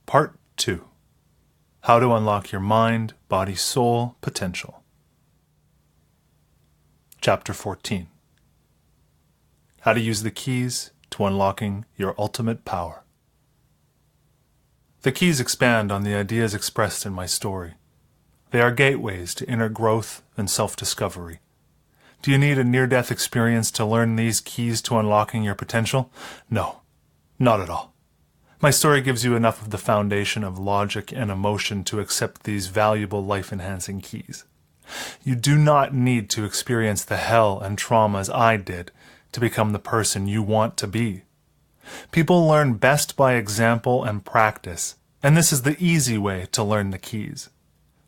Part 2. How to unlock your mind, body, soul potential. Chapter 14. How to use the keys to unlocking your ultimate power. The keys expand on the ideas expressed in my story. They are gateways to inner growth and self-discovery. Do you need a near-death experience to learn these keys to unlocking your potential? No, not at all. My story gives you enough of the foundation of logic and emotion to accept these valuable life-enhancing keys. You do not need to experience the hell and traumas I did to become the person you want to be. People learn best by example and practice, and this is the easy way to learn the keys.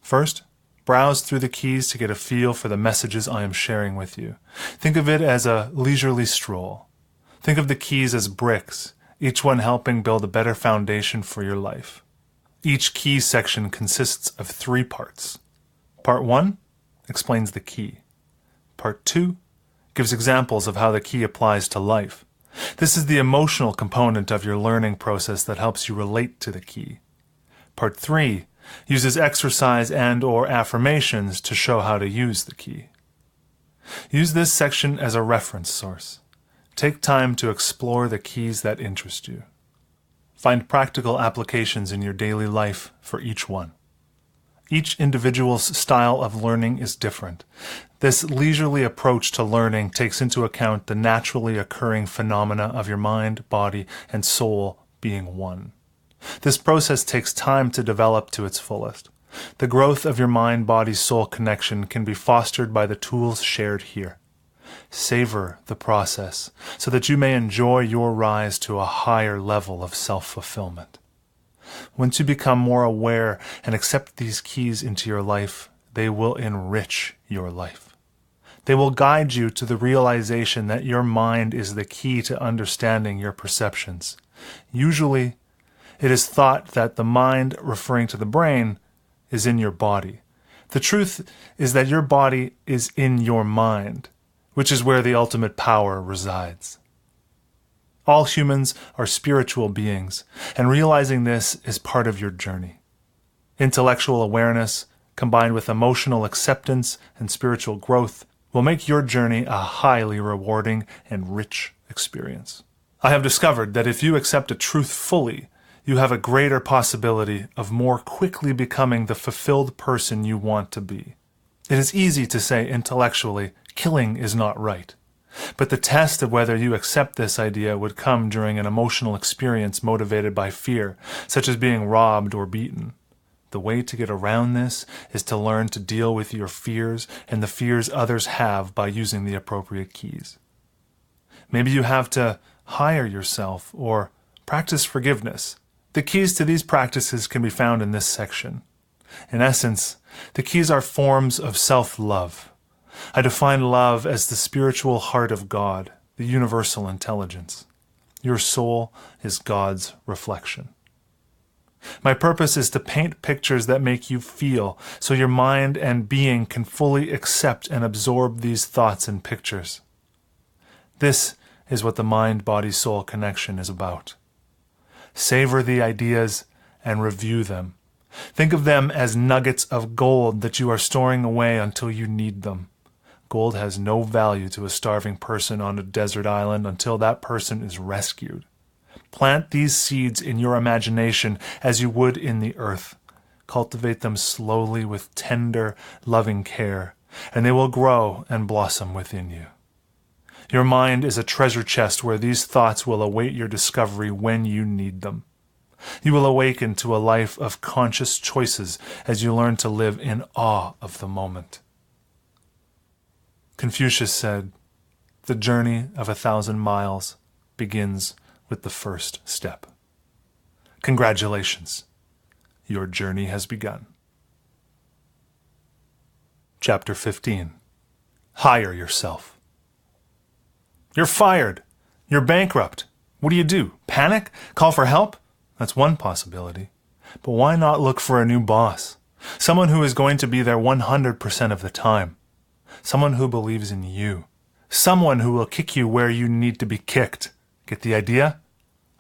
First, browse through the keys to get a feel for the messages I am sharing with you. Think of it as a leisurely stroll. Think of the keys as bricks, each one helping build a better foundation for your life. Each key section consists of 3 parts. Part 1 explains the key. Part 2 gives examples of how the key applies to life. This is the emotional component of your learning process that helps you relate to the key. Part 3 uses exercise and/or affirmations to show how to use the key. Use this section as a reference source. Take time to explore the keys that interest you. Find practical applications in your daily life for each one. Each individual's style of learning is different. This leisurely approach to learning takes into account the naturally occurring phenomena of your mind, body, and soul being one. This process takes time to develop to its fullest. The growth of your mind-body-soul connection can be fostered by the tools shared here. Savor the process so that you may enjoy your rise to a higher level of self-fulfillment. Once you become more aware and accept these keys into your life, they will enrich your life. They will guide you to the realization that your mind is the key to understanding your perceptions. Usually, it is thought that the mind, referring to the brain, is in your body. The truth is that your body is in your mind, which is where the ultimate power resides. All humans are spiritual beings, and realizing this is part of your journey. Intellectual awareness, combined with emotional acceptance and spiritual growth, will make your journey a highly rewarding and rich experience. I have discovered that if you accept a truth fully, you have a greater possibility of more quickly becoming the fulfilled person you want to be. It is easy to say intellectually, killing is not right. But the test of whether you accept this idea would come during an emotional experience motivated by fear, such as being robbed or beaten. The way to get around this is to learn to deal with your fears and the fears others have by using the appropriate keys. Maybe you have to hire yourself or practice forgiveness. The keys to these practices can be found in this section. In essence, the keys are forms of self-love. I define love as the spiritual heart of God, the universal intelligence. Your soul is God's reflection. My purpose is to paint pictures that make you feel, so your mind and being can fully accept and absorb these thoughts and pictures. This is what the mind-body-soul connection is about. Savor the ideas and review them. Think of them as nuggets of gold that you are storing away until you need them. Gold has no value to a starving person on a desert island until that person is rescued. Plant these seeds in your imagination as you would in the earth. Cultivate them slowly with tender, loving care, and they will grow and blossom within you. Your mind is a treasure chest where these thoughts will await your discovery when you need them. You will awaken to a life of conscious choices as you learn to live in awe of the moment. Confucius said, "The journey of 1,000 miles begins with the first step." Congratulations, your journey has begun. Chapter 15. Hire yourself. You're fired. You're bankrupt. What do? Panic? Call for help? That's one possibility. But why not look for a new boss? Someone who is going to be there 100% of the time. Someone who believes in you. Someone who will kick you where you need to be kicked. Get the idea?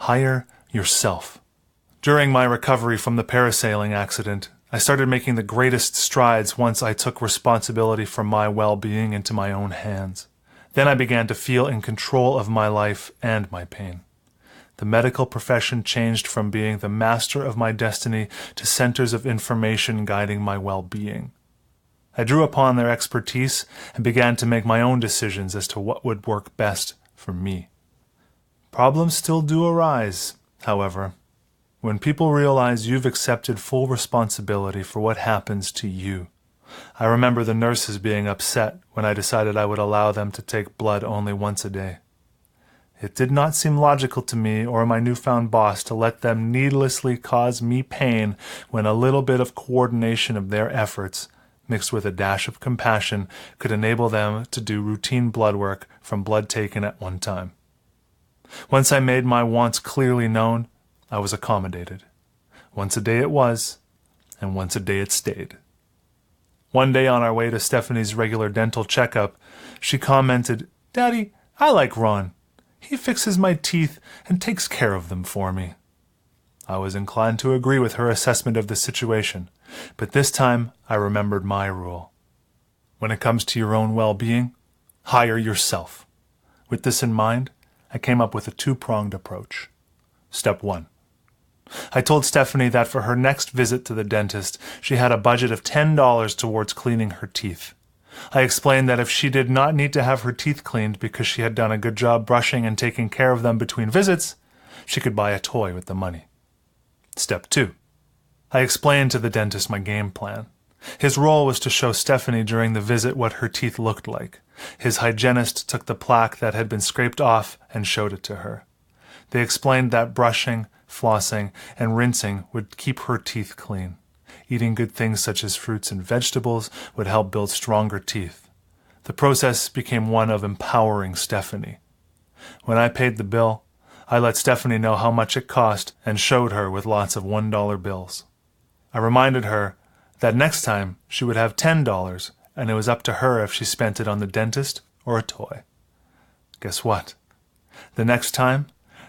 Hire yourself. During my recovery from the parasailing accident, I started making the greatest strides once I took responsibility for my well-being into my own hands. Then I began to feel in control of my life and my pain. The medical profession changed from being the master of my destiny to centers of information guiding my well-being. I drew upon their expertise and began to make my own decisions as to what would work best for me. Problems still do arise, however, when people realize you've accepted full responsibility for what happens to you. I remember the nurses being upset when I decided I would allow them to take blood only once a day. It did not seem logical to me or my newfound boss to let them needlessly cause me pain when a little bit of coordination of their efforts, mixed with a dash of compassion, could enable them to do routine blood work from blood taken at one time. Once I made my wants clearly known, I was accommodated. Once a day it was, and once a day it stayed. One day on our way to Stephanie's regular dental checkup, she commented, "Daddy, I like Ron. He fixes my teeth and takes care of them for me." I was inclined to agree with her assessment of the situation, but this time I remembered my rule. When it comes to your own well-being, hire yourself. With this in mind, I came up with a two-pronged approach. Step 1. I told Stephanie that for her next visit to the dentist, she had a budget of $10 towards cleaning her teeth. I explained that if she did not need to have her teeth cleaned because she had done a good job brushing and taking care of them between visits, she could buy a toy with the money. Step 2. I explained to the dentist my game plan. His role was to show Stephanie during the visit what her teeth looked like. His hygienist took the plaque that had been scraped off and showed it to her. They explained that brushing, flossing, and rinsing would keep her teeth clean. Eating good things such as fruits and vegetables would help build stronger teeth. The process became one of empowering Stephanie. When I paid the bill, I let Stephanie know how much it cost and showed her with lots of $1 bills. I reminded her that next time she would have $10 and it was up to her if she spent it on the dentist or a toy. Guess what? The next time,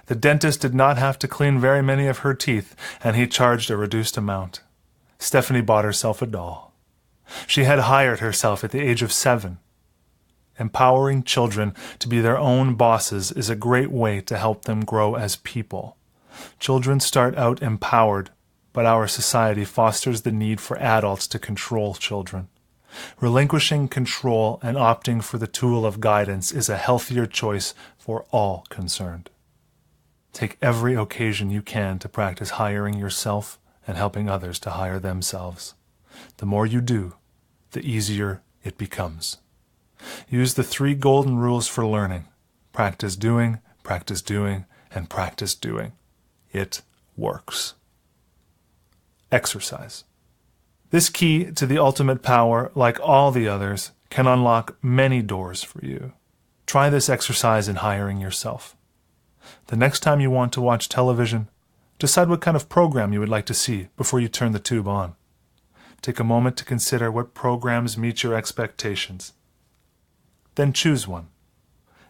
the dentist did not have to clean very many of her teeth, and he charged a reduced amount. Stephanie bought herself a doll. She had hired herself at the age of 7. Empowering children to be their own bosses is a great way to help them grow as people. Children start out empowered, but our society fosters the need for adults to control children. Relinquishing control and opting for the tool of guidance is a healthier choice for all concerned. Take every occasion you can to practice hiring yourself and helping others to hire themselves. The more you do, the easier it becomes. Use the 3 golden rules for learning. Practice doing, and practice doing. It works. Exercise. This key to the ultimate power, like all the others, can unlock many doors for you. Try this exercise in hiring yourself. The next time you want to watch television, decide what kind of program you would like to see before you turn the tube on. Take a moment to consider what programs meet your expectations. Then choose one.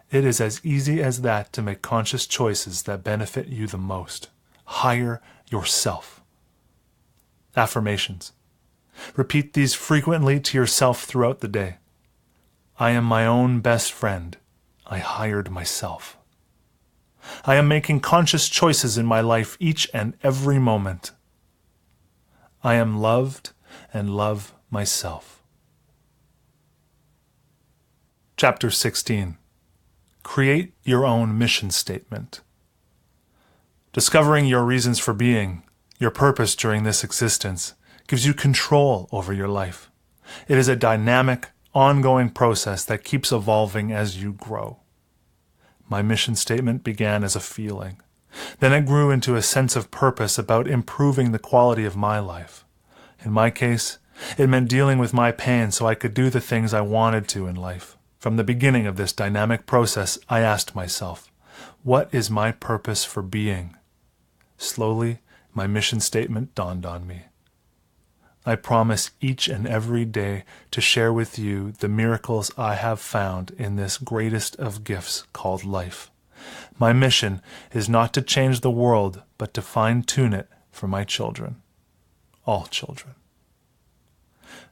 It is as easy as that to make conscious choices that benefit you the most. Hire yourself. Affirmations. Repeat these frequently to yourself throughout the day. I am my own best friend. I hired myself. I am making conscious choices in my life each and every moment. I am loved and love myself. Chapter 16. Create your own mission statement. Discovering your reasons for being, your purpose during this existence, gives you control over your life. It is a dynamic, ongoing process that keeps evolving as you grow. My mission statement began as a feeling. Then it grew into a sense of purpose about improving the quality of my life. In my case, it meant dealing with my pain so I could do the things I wanted to in life. From the beginning of this dynamic process, I asked myself, what is my purpose for being? Slowly, my mission statement dawned on me. I promise each and every day to share with you the miracles I have found in this greatest of gifts called life. My mission is not to change the world, but to fine-tune it for my children, all children.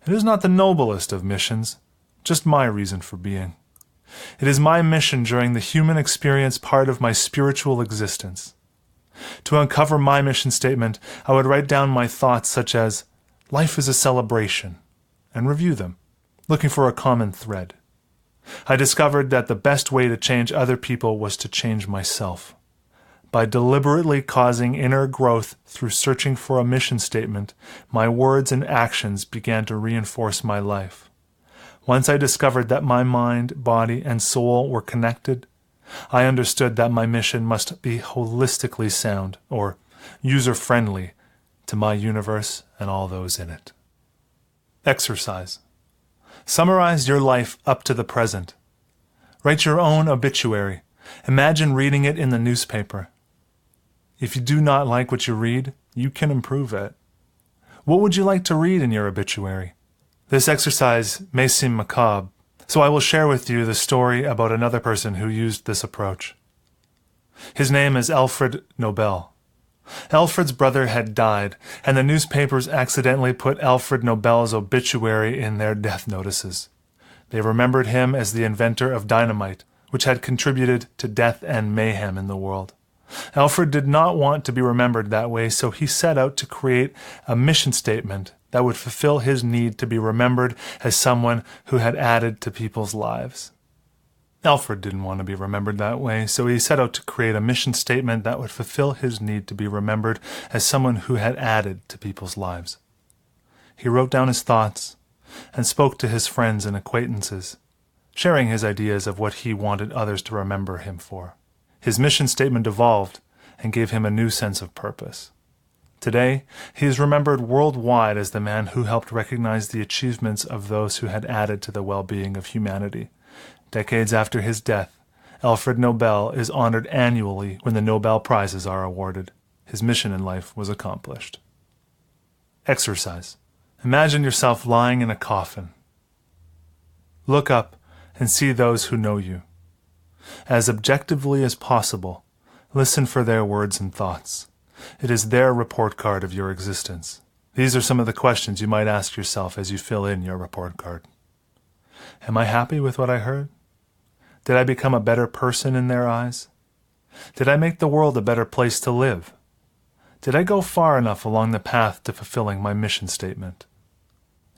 It is not the noblest of missions, just my reason for being. It is my mission during the human experience part of my spiritual existence. To uncover my mission statement, I would write down my thoughts such as, life is a celebration, and review them, looking for a common thread. I discovered that the best way to change other people was to change myself. By deliberately causing inner growth through searching for a mission statement, my words and actions began to reinforce my life. Once I discovered that my mind, body, and soul were connected, I understood that my mission must be holistically sound, or user-friendly, to my universe and all those in it. Exercise. Summarize your life up to the present. Write your own obituary. Imagine reading it in the newspaper. If you do not like what you read, you can improve it. What would you like to read in your obituary? This exercise may seem macabre, so I will share with you the story about another person who used this approach. His name is Alfred Nobel. Alfred's brother had died, and the newspapers accidentally put Alfred Nobel's obituary in their death notices. They remembered him as the inventor of dynamite, which had contributed to death and mayhem in the world. Alfred did not want to be remembered that way, so he set out to create a mission statement that would fulfill his need to be remembered as someone who had added to people's lives. Alfred didn't want to be remembered that way, so he set out to create a mission statement that would fulfill his need to be remembered as someone who had added to people's lives. He wrote down his thoughts and spoke to his friends and acquaintances, sharing his ideas of what he wanted others to remember him for. His mission statement evolved and gave him a new sense of purpose. Today, he is remembered worldwide as the man who helped recognize the achievements of those who had added to the well-being of humanity. Decades after his death, Alfred Nobel is honored annually when the Nobel Prizes are awarded. His mission in life was accomplished. Exercise. Imagine yourself lying in a coffin. Look up and see those who know you. As objectively as possible, listen for their words and thoughts. It is their report card of your existence. These are some of the questions you might ask yourself as you fill in your report card. Am I happy with what I heard? Did I become a better person in their eyes? Did I make the world a better place to live? Did I go far enough along the path to fulfilling my mission statement?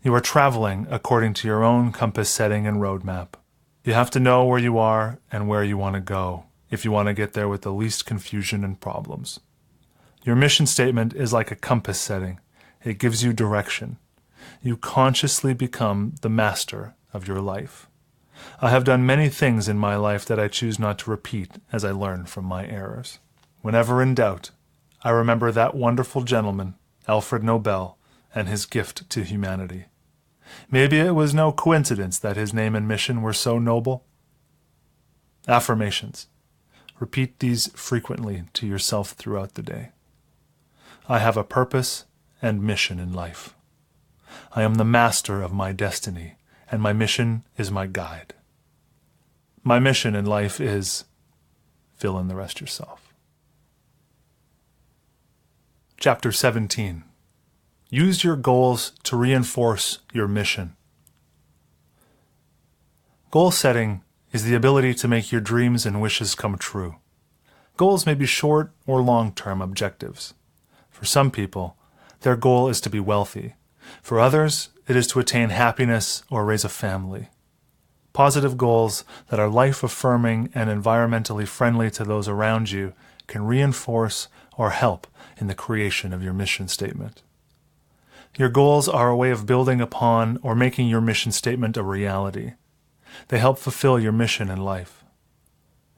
You are traveling according to your own compass setting and roadmap. You have to know where you are and where you want to go if you want to get there with the least confusion and problems. Your mission statement is like a compass setting. It gives you direction. You consciously become the master of your life. I have done many things in my life that I choose not to repeat as I learn from my errors. Whenever in doubt, I remember that wonderful gentleman, Alfred Nobel, and his gift to humanity. Maybe it was no coincidence that his name and mission were so noble. Affirmations. Repeat these frequently to yourself throughout the day. I have a purpose and mission in life. I am the master of my destiny, and my mission is my guide. My mission in life is... fill in the rest yourself. Chapter 17. Use your goals to reinforce your mission. Goal setting is the ability to make your dreams and wishes come true. Goals may be short or long-term objectives. For some people, their goal is to be wealthy. For others, it is to attain happiness or raise a family. Positive goals that are life-affirming and environmentally friendly to those around you can reinforce or help in the creation of your mission statement. Your goals are a way of building upon or making your mission statement a reality. They help fulfill your mission in life.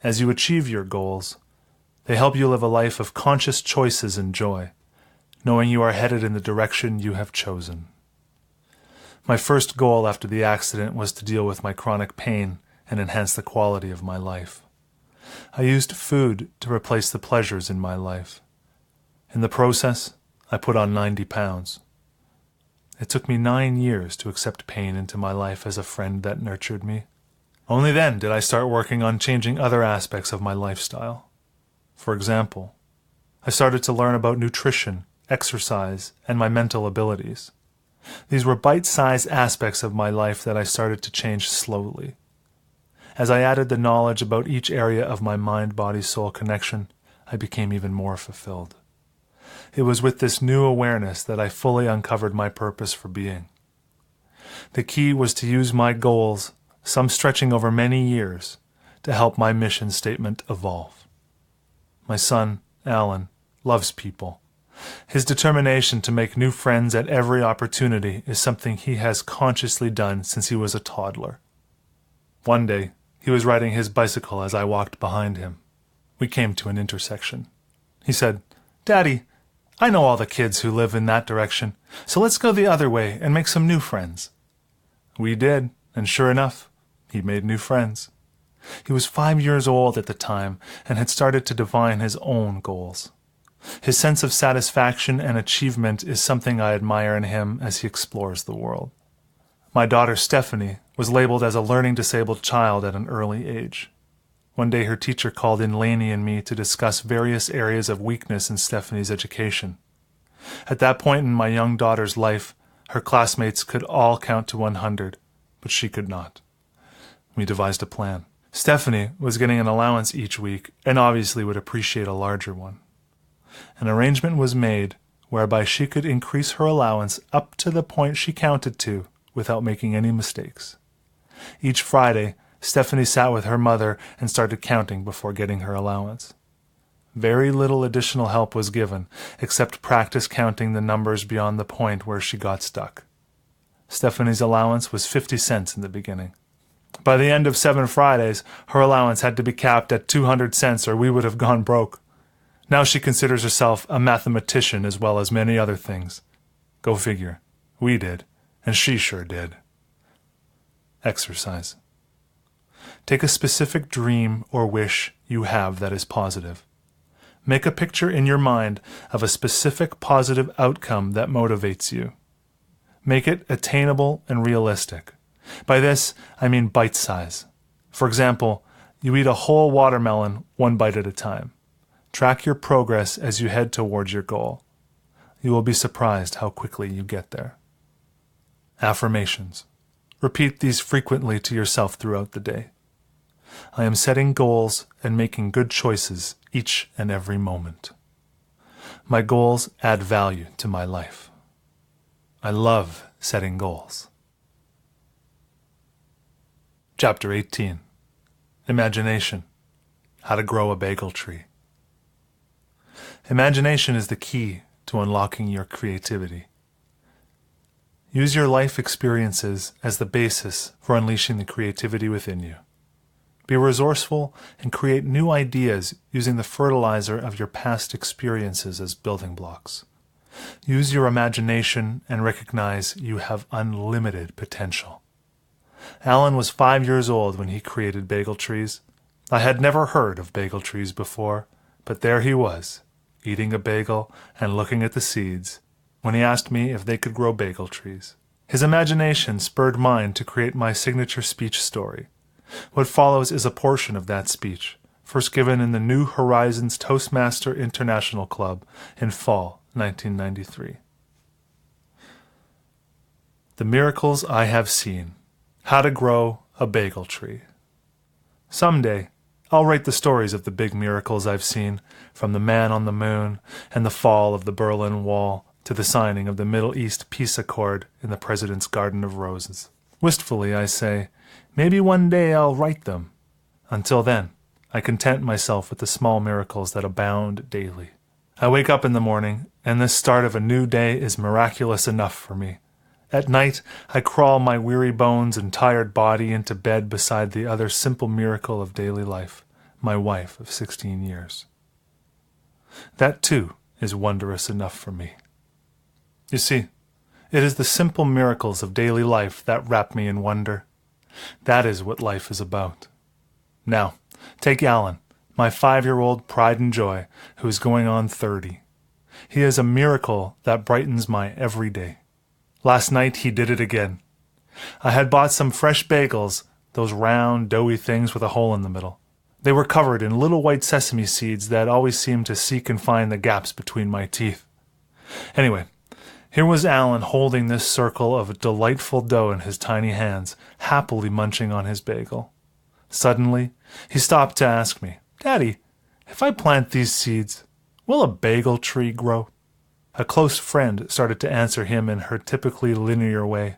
As you achieve your goals, they help you live a life of conscious choices and joy, knowing you are headed in the direction you have chosen. My first goal after the accident was to deal with my chronic pain and enhance the quality of my life. I used food to replace the pleasures in my life. In the process, I put on 90 pounds. It took me 9 years to accept pain into my life as a friend that nurtured me. Only then did I start working on changing other aspects of my lifestyle. For example, I started to learn about nutrition exercise, and my mental abilities. These were bite-sized aspects of my life that I started to change slowly. As I added the knowledge about each area of my mind-body-soul connection, I became even more fulfilled. It was with this new awareness that I fully uncovered my purpose for being. The key was to use my goals, some stretching over many years, to help my mission statement evolve. My son, Alan, loves people. His determination to make new friends at every opportunity is something he has consciously done since he was a toddler. One day, he was riding his bicycle as I walked behind him. We came to an intersection. He said, "Daddy, I know all the kids who live in that direction, so let's go the other way and make some new friends." We did, and sure enough, he made new friends. He was 5 years old at the time and had started to define his own goals. His sense of satisfaction and achievement is something I admire in him as he explores the world. My daughter Stephanie was labeled as a learning disabled child at an early age. One day her teacher called in Lainey and me to discuss various areas of weakness in Stephanie's education. At that point in my young daughter's life, her classmates could all count to 100, but she could not. We devised a plan. Stephanie was getting an allowance each week and obviously would appreciate a larger one. An arrangement was made whereby she could increase her allowance up to the point she counted to without making any mistakes. Each Friday, Stephanie sat with her mother and started counting before getting her allowance. Very little additional help was given, except practice counting the numbers beyond the point where she got stuck. Stephanie's allowance was 50 cents in the beginning. By the end of 7 Fridays, her allowance had to be capped at 200 cents or we would have gone broke. Now she considers herself a mathematician as well as many other things. Go figure. We did, and she sure did. Exercise. Take a specific dream or wish you have that is positive. Make a picture in your mind of a specific positive outcome that motivates you. Make it attainable and realistic. By this, I mean bite size. For example, you eat a whole watermelon 1 bite at a time. Track your progress as you head towards your goal. You will be surprised how quickly you get there. Affirmations. Repeat these frequently to yourself throughout the day. I am setting goals and making good choices each and every moment. My goals add value to my life. I love setting goals. Chapter 18. Imagination. How to grow a bagel tree. Imagination is the key to unlocking your creativity. Use your life experiences as the basis for unleashing the creativity within you. Be resourceful and create new ideas using the fertilizer of your past experiences as building blocks. Use your imagination and recognize you have unlimited potential. Alan was 5 years old when he created bagel trees. I had never heard of bagel trees before, but there he was, eating a bagel and looking at the seeds, when he asked me if they could grow bagel trees. His imagination spurred mine to create my signature speech story. What follows is a portion of that speech, first given in the New Horizons Toastmaster International Club in fall 1993. The miracles I have seen. How to grow a bagel tree. Someday, I'll write the stories of the big miracles I've seen, from the man on the moon and the fall of the Berlin Wall to the signing of the Middle East Peace Accord in the President's Garden of Roses. Wistfully, I say, maybe one day I'll write them. Until then, I content myself with the small miracles that abound daily. I wake up in the morning, and this start of a new day is miraculous enough for me. At night, I crawl my weary bones and tired body into bed beside the other simple miracle of daily life, my wife of 16 years. That, too, is wondrous enough for me. You see, it is the simple miracles of daily life that wrap me in wonder. That is what life is about. Now, take Alan, my 5-year-old pride and joy, who is going on 30. He is a miracle that brightens my every day. Last night he did it again. I had bought some fresh bagels, those round, doughy things with a hole in the middle. They were covered in little white sesame seeds that always seemed to seek and find the gaps between my teeth. Anyway, here was Alan holding this circle of delightful dough in his tiny hands, happily munching on his bagel. Suddenly, he stopped to ask me, "Daddy, if I plant these seeds, will a bagel tree grow?" A close friend started to answer him in her typically linear way.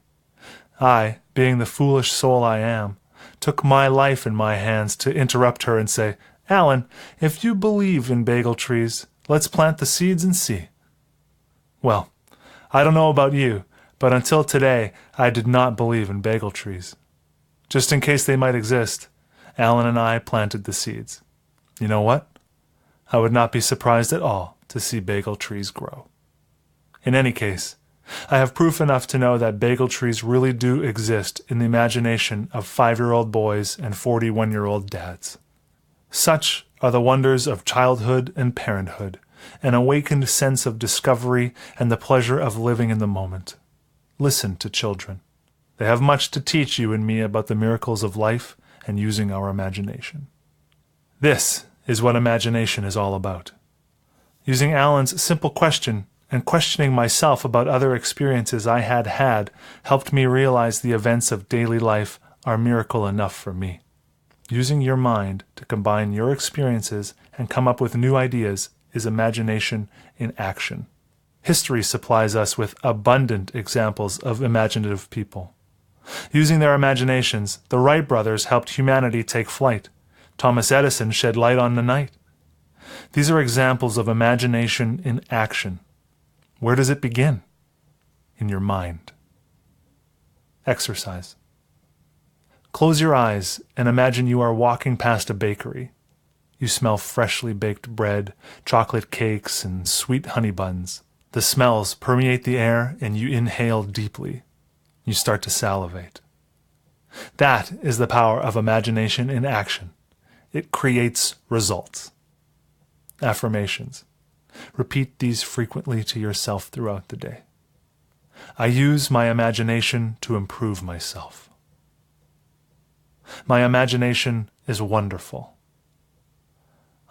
I, being the foolish soul I am, took my life in my hands to interrupt her and say, "Alan, if you believe in bagel trees, let's plant the seeds and see." Well, I don't know about you, but until today, I did not believe in bagel trees. Just in case they might exist, Alan and I planted the seeds. You know what? I would not be surprised at all to see bagel trees grow. In any case, I have proof enough to know that bagel trees really do exist in the imagination of 5-year-old boys and 41-year-old dads. Such are the wonders of childhood and parenthood, an awakened sense of discovery and the pleasure of living in the moment. Listen to children. They have much to teach you and me about the miracles of life and using our imagination. This is what imagination is all about. Using Alan's simple question and questioning myself about other experiences I had helped me realize the events of daily life are miracle enough for me. Using your mind to combine your experiences and come up with new ideas is imagination in action. History supplies us with abundant examples of imaginative people. Using their imaginations, the Wright brothers helped humanity take flight. Thomas Edison shed light on the night. These are examples of imagination in action. Where does it begin? In your mind. Exercise. Close your eyes and imagine you are walking past a bakery. You smell freshly baked bread, chocolate cakes, and sweet honey buns. The smells permeate the air and you inhale deeply. You start to salivate. That is the power of imagination in action. It creates results. Affirmations. Repeat these frequently to yourself throughout the day. I use my imagination to improve myself. My imagination is wonderful.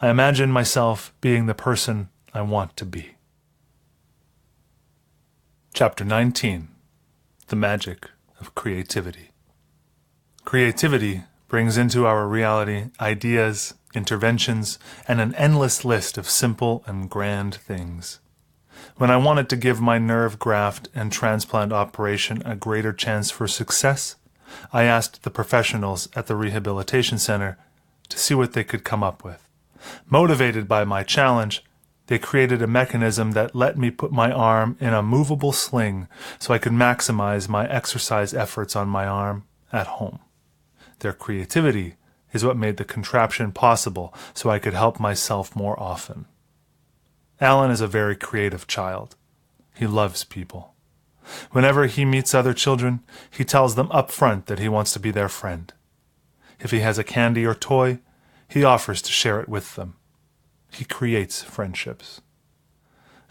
I imagine myself being the person I want to be. Chapter 19. The Magic of Creativity. Creativity brings into our reality ideas, interventions, and an endless list of simple and grand things. When I wanted to give my nerve graft and transplant operation a greater chance for success, I asked the professionals at the rehabilitation center to see what they could come up with. Motivated by my challenge, they created a mechanism that let me put my arm in a movable sling so I could maximize my exercise efforts on my arm at home. Their creativity is what made the contraption possible so I could help myself more often. Alan is a very creative child. He loves people. Whenever he meets other children, he tells them up front that he wants to be their friend. If he has a candy or toy, he offers to share it with them. He creates friendships.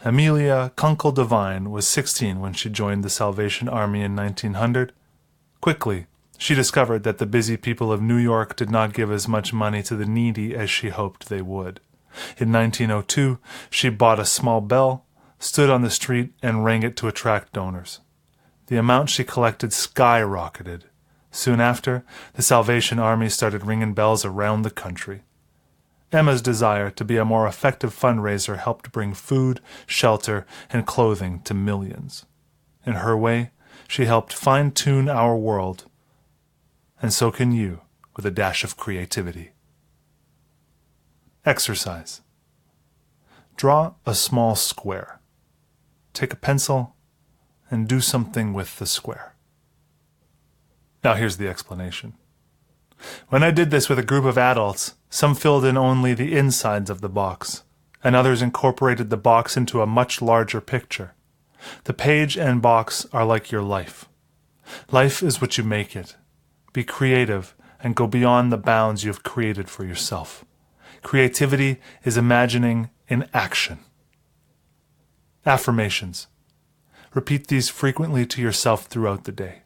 Amelia Kunkel Devine was 16 when she joined the Salvation Army in 1900. Quickly, she discovered that the busy people of New York did not give as much money to the needy as she hoped they would. In 1902, she bought a small bell, stood on the street, and rang it to attract donors. The amount she collected skyrocketed. Soon after, the Salvation Army started ringing bells around the country. Emma's desire to be a more effective fundraiser helped bring food, shelter, and clothing to millions. In her way, she helped fine-tune our world. And so can you, with a dash of creativity. Exercise. Draw a small square. Take a pencil and do something with the square. Now here's the explanation. When I did this with a group of adults, some filled in only the insides of the box, and others incorporated the box into a much larger picture. The page and box are like your life. Life is what you make it. Be creative and go beyond the bounds you have created for yourself. Creativity is imagining in action. Affirmations. Repeat these frequently to yourself throughout the day.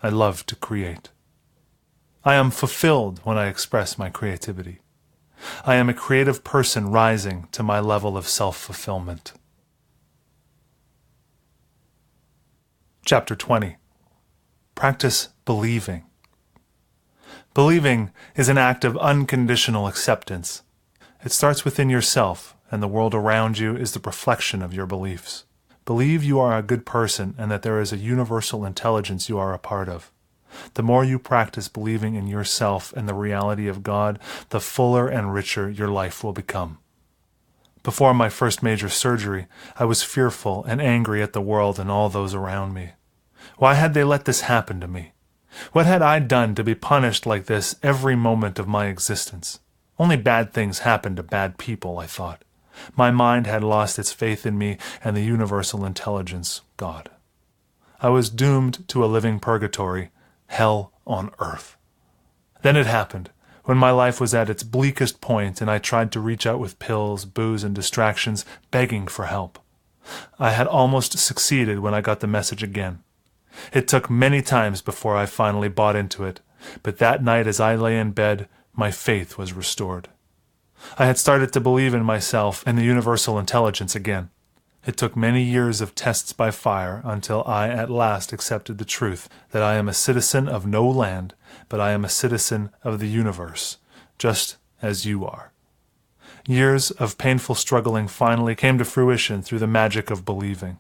I love to create. I am fulfilled when I express my creativity. I am a creative person rising to my level of self-fulfillment. Chapter 20. Practice believing. Believing is an act of unconditional acceptance. It starts within yourself, and the world around you is the reflection of your beliefs. Believe you are a good person and that there is a universal intelligence you are a part of. The more you practice believing in yourself and the reality of God, the fuller and richer your life will become. Before my first major surgery, I was fearful and angry at the world and all those around me. Why had they let this happen to me? What had I done to be punished like this every moment of my existence? Only bad things happen to bad people, I thought. My mind had lost its faith in me and the universal intelligence, God. I was doomed to a living purgatory, hell on earth. Then it happened, when my life was at its bleakest point and I tried to reach out with pills, booze, and distractions, begging for help. I had almost succeeded when I got the message again. It took many times before I finally bought into it, but that night as I lay in bed, my faith was restored. I had started to believe in myself and the universal intelligence again. It took many years of tests by fire until I at last accepted the truth that I am a citizen of no land, but I am a citizen of the universe, just as you are. Years of painful struggling finally came to fruition through the magic of believing.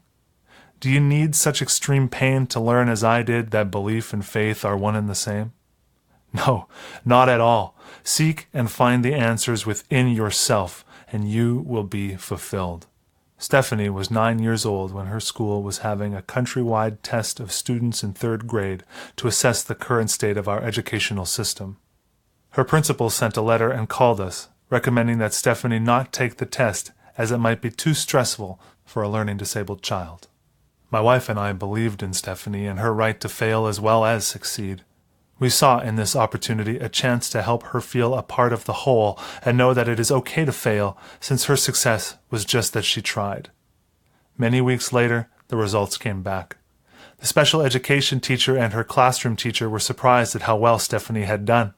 Do you need such extreme pain to learn as I did that belief and faith are one and the same? No, not at all. Seek and find the answers within yourself, and you will be fulfilled. Stephanie was 9 years old when her school was having a countrywide test of students in 3rd grade to assess the current state of our educational system. Her principal sent a letter and called us, recommending that Stephanie not take the test as it might be too stressful for a learning disabled child. My wife and I believed in Stephanie and her right to fail as well as succeed. We saw in this opportunity a chance to help her feel a part of the whole and know that it is okay to fail, since her success was just that she tried. Many weeks later, the results came back. The special education teacher and her classroom teacher were surprised at how well Stephanie had done.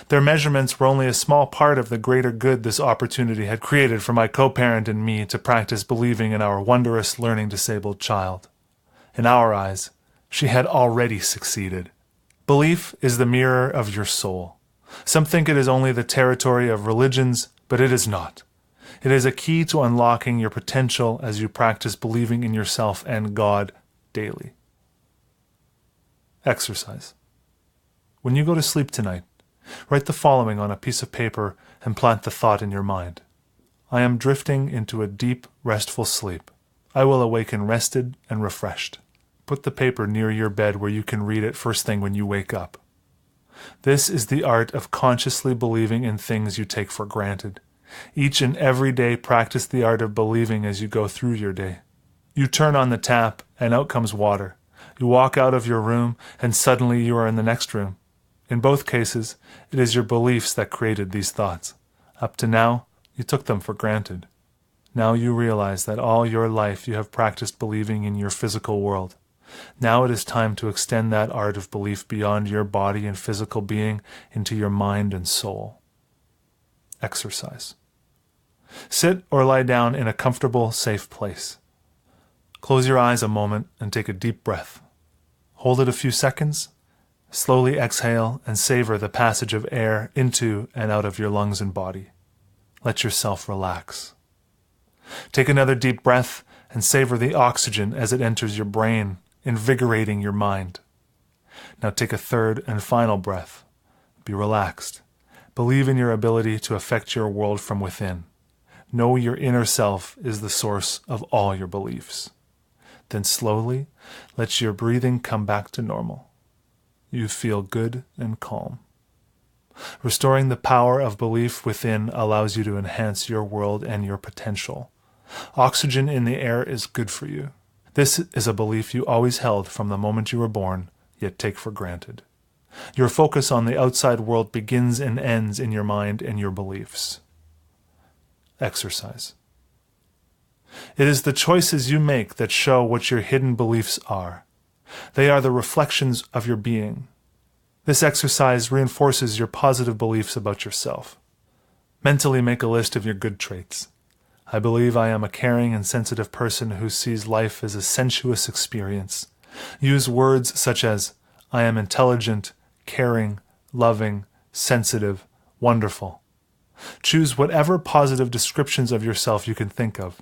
Their measurements were only a small part of the greater good this opportunity had created for my co-parent and me to practice believing in our wondrous learning disabled child. In our eyes, she had already succeeded. Belief is the mirror of your soul. Some think it is only the territory of religions, but it is not. It is a key to unlocking your potential as you practice believing in yourself and God daily. Exercise. When you go to sleep tonight, write the following on a piece of paper and plant the thought in your mind. I am drifting into a deep, restful sleep. I will awaken rested and refreshed. Put the paper near your bed where you can read it first thing when you wake up. This is the art of consciously believing in things you take for granted. Each and every day practice the art of believing as you go through your day. You turn on the tap and out comes water. You walk out of your room and suddenly you are in the next room. In both cases, it is your beliefs that created these thoughts. Up to now, you took them for granted. Now you realize that all your life you have practiced believing in your physical world. Now it is time to extend that art of belief beyond your body and physical being into your mind and soul. Exercise. Sit or lie down in a comfortable, safe place. Close your eyes a moment and take a deep breath. Hold it a few seconds. Slowly exhale and savor the passage of air into and out of your lungs and body. Let yourself relax. Take another deep breath and savor the oxygen as it enters your brain, invigorating your mind. Now take a third and final breath. Be relaxed. Believe in your ability to affect your world from within. Know your inner self is the source of all your beliefs. Then slowly let your breathing come back to normal. You feel good and calm. Restoring the power of belief within allows you to enhance your world and your potential. Oxygen in the air is good for you. This is a belief you always held from the moment you were born, yet take for granted. Your focus on the outside world begins and ends in your mind and your beliefs. Exercise. It is the choices you make that show what your hidden beliefs are. They are the reflections of your being. This exercise reinforces your positive beliefs about yourself. Mentally make a list of your good traits. I believe I am a caring and sensitive person who sees life as a sensuous experience. Use words such as, I am intelligent, caring, loving, sensitive, wonderful. Choose whatever positive descriptions of yourself you can think of.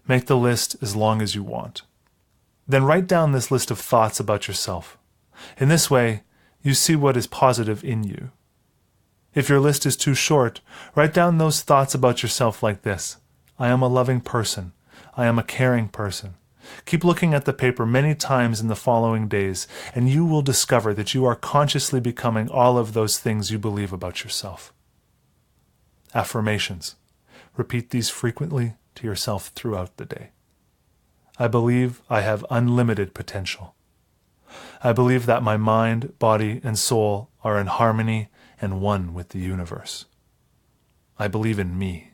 Make the list as long as you want. Then write down this list of thoughts about yourself. In this way, you see what is positive in you. If your list is too short, write down those thoughts about yourself like this. I am a loving person. I am a caring person. Keep looking at the paper many times in the following days, and you will discover that you are consciously becoming all of those things you believe about yourself. Affirmations. Repeat these frequently to yourself throughout the day. I believe I have unlimited potential. I believe that my mind, body, and soul are in harmony and one with the universe. I believe in me.